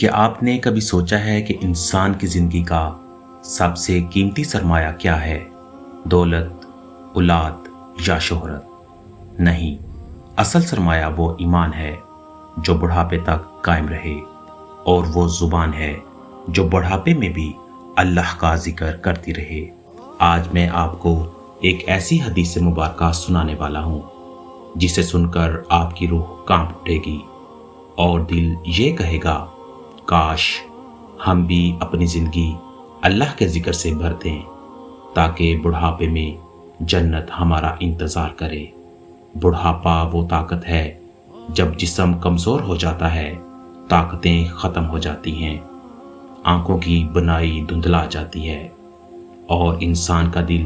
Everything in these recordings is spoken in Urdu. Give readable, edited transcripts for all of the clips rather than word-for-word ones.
کہ آپ نے کبھی سوچا ہے کہ انسان کی زندگی کا سب سے قیمتی سرمایہ کیا ہے؟ دولت، اولاد یا شہرت؟ نہیں، اصل سرمایہ وہ ایمان ہے جو بڑھاپے تک قائم رہے، اور وہ زبان ہے جو بڑھاپے میں بھی اللہ کا ذکر کرتی رہے۔ آج میں آپ کو ایک ایسی حدیث مبارکہ سنانے والا ہوں جسے سن کر آپ کی روح کانپ اٹھے گی اور دل یہ کہے گا، کاش ہم بھی اپنی زندگی اللہ کے ذکر سے بھر دیں تاکہ بڑھاپے میں جنت ہمارا انتظار کرے۔ بڑھاپا وہ طاقت ہے جب جسم کمزور ہو جاتا ہے، طاقتیں ختم ہو جاتی ہیں، آنکھوں کی بنائی دھندلا جاتی ہے اور انسان کا دل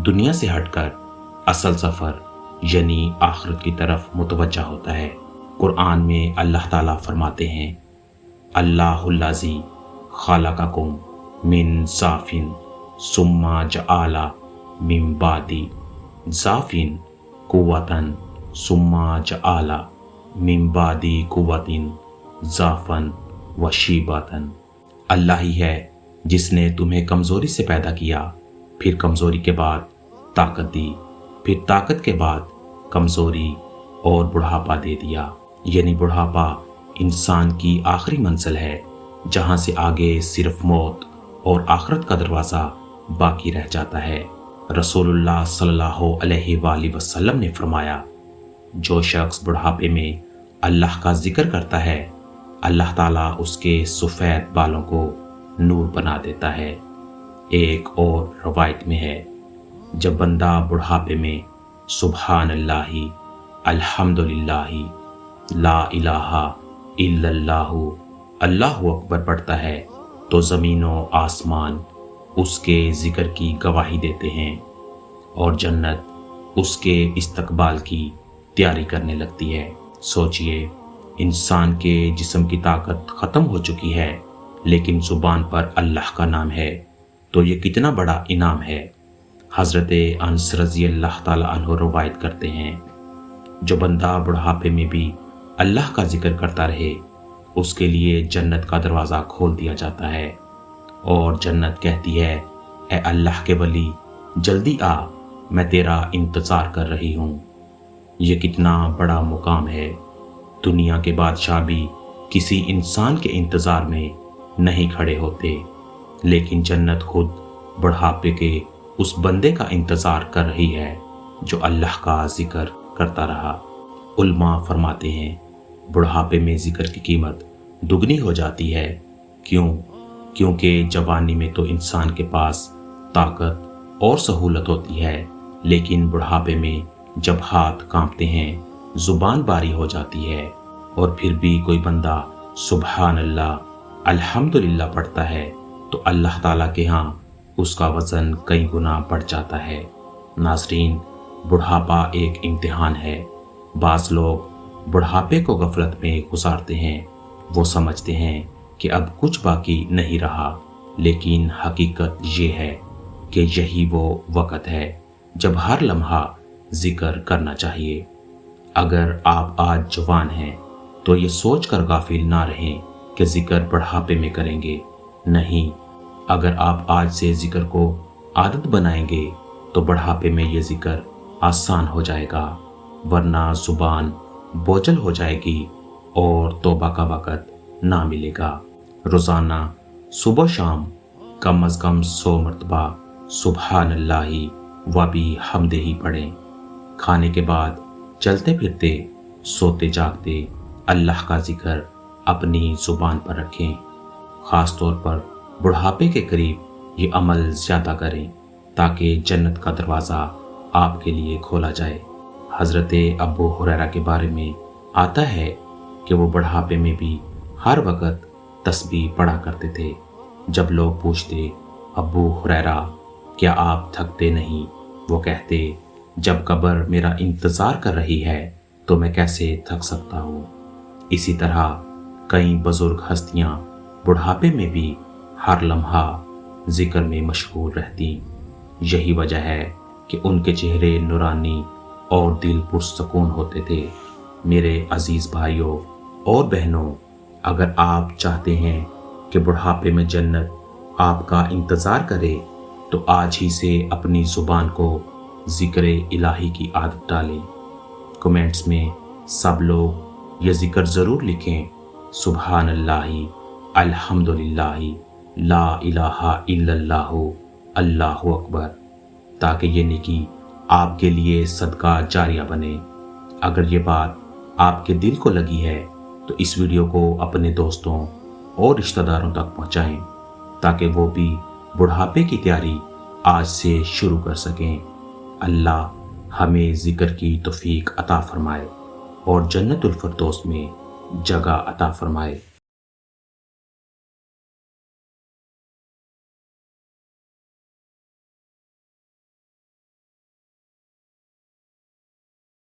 دنیا سے ہٹ کر اصل سفر یعنی آخرت کی طرف متوجہ ہوتا ہے۔ قرآن میں اللہ تعالیٰ فرماتے ہیں، اللہ الذی خلقکم من ضعف ثم جعل من بعد ضعف قوة ثم جعل من بعد قوة ضعفا وشیبة۔ اللہ ہی ہے جس نے تمہیں کمزوری سے پیدا کیا، پھر کمزوری کے بعد طاقت دی، پھر طاقت کے بعد کمزوری اور بڑھاپا دے دیا۔ یعنی بڑھاپا انسان کی آخری منزل ہے، جہاں سے آگے صرف موت اور آخرت کا دروازہ باقی رہ جاتا ہے۔ رسول اللہ صلی اللہ علیہ وآلہ وسلم نے فرمایا، جو شخص بڑھاپے میں اللہ کا ذکر کرتا ہے، اللہ تعالیٰ اس کے سفید بالوں کو نور بنا دیتا ہے۔ ایک اور روایت میں ہے، جب بندہ بڑھاپے میں سبحان اللہ، الحمدللہ، لا الہ الا اللہ، اللہ اکبر پڑھتا ہے تو زمین و آسمان اس کے ذکر کی گواہی دیتے ہیں اور جنت اس کے استقبال کی تیاری کرنے لگتی ہے۔ سوچئے، انسان کے جسم کی طاقت ختم ہو چکی ہے لیکن زبان پر اللہ کا نام ہے، تو یہ کتنا بڑا انعام ہے۔ حضرت انس رضی اللہ تعالی عنہ روایت کرتے ہیں، جو بندہ بڑھاپے میں بھی اللہ کا ذکر کرتا رہے، اس کے لیے جنت کا دروازہ کھول دیا جاتا ہے اور جنت کہتی ہے، اے اللہ کے ولی، جلدی آ، میں تیرا انتظار کر رہی ہوں۔ یہ کتنا بڑا مقام ہے۔ دنیا کے بادشاہ بھی کسی انسان کے انتظار میں نہیں کھڑے ہوتے، لیکن جنت خود بڑھاپے کے اس بندے کا انتظار کر رہی ہے جو اللہ کا ذکر کرتا رہا۔ علماء فرماتے ہیں، بڑھاپے میں ذکر کی قیمت دگنی ہو جاتی ہے۔ کیونکہ جوانی میں تو انسان کے پاس طاقت اور سہولت ہوتی ہے، لیکن بڑھاپے میں جب ہاتھ کانپتے ہیں، زبان باری ہو جاتی ہے، اور پھر بھی کوئی بندہ سبحان اللہ، الحمدللہ پڑھتا ہے تو اللہ تعالیٰ کے ہاں اس کا وزن کئی گنا بڑھ جاتا ہے۔ ناظرین، بڑھاپا ایک امتحان ہے۔ بعض لوگ بڑھاپے کو غفلت میں گزارتے ہیں، وہ سمجھتے ہیں کہ اب کچھ باقی نہیں رہا، لیکن حقیقت یہ ہے کہ یہی وہ وقت ہے جب ہر لمحہ ذکر کرنا چاہیے۔ اگر آپ آج جوان ہیں تو یہ سوچ کر غافل نہ رہیں کہ ذکر بڑھاپے میں کریں گے، نہیں، اگر آپ آج سے ذکر کو عادت بنائیں گے تو بڑھاپے میں یہ ذکر آسان ہو جائے گا، ورنہ زبان بوجھل ہو جائے گی اور توبہ کا وقت نہ ملے گا۔ روزانہ صبح و شام کم از کم 100 مرتبہ سبحان اللہ و بحمدہ پڑھیں۔ کھانے کے بعد، چلتے پھرتے، سوتے جاگتے اللہ کا ذکر اپنی زبان پر رکھیں۔ خاص طور پر بڑھاپے کے قریب یہ عمل زیادہ کریں تاکہ جنت کا دروازہ آپ کے لیے کھولا جائے۔ حضرت ابو ہریرہ کے بارے میں آتا ہے کہ وہ بڑھاپے میں بھی ہر وقت تسبیح پڑھا کرتے تھے۔ جب لوگ پوچھتے، ابو ہریرہ، کیا آپ تھکتے نہیں؟ وہ کہتے، جب قبر میرا انتظار کر رہی ہے تو میں کیسے تھک سکتا ہوں۔ اسی طرح کئی بزرگ ہستیاں بڑھاپے میں بھی ہر لمحہ ذکر میں مشغول رہتی۔ یہی وجہ ہے کہ ان کے چہرے نورانی اور دل پرسکون ہوتے تھے۔ میرے عزیز بھائیوں اور بہنوں، اگر آپ چاہتے ہیں کہ بڑھاپے میں جنت آپ کا انتظار کرے تو آج ہی سے اپنی زبان کو ذکر الہی کی عادت ڈالیں۔ کمنٹس میں سب لوگ یہ ذکر ضرور لکھیں، سبحان اللہ، الحمدللہ، لا الہ الا اللہ، اللہ اکبر، تاکہ یہ نیکی آپ کے لیے صدقہ جاریہ بنے۔ اگر یہ بات آپ کے دل کو لگی ہے تو اس ویڈیو کو اپنے دوستوں اور رشتہ داروں تک پہنچائیں تاکہ وہ بھی بڑھاپے کی تیاری آج سے شروع کر سکیں۔ اللہ ہمیں ذکر کی توفیق عطا فرمائے اور جنت الفردوس میں جگہ عطا فرمائے۔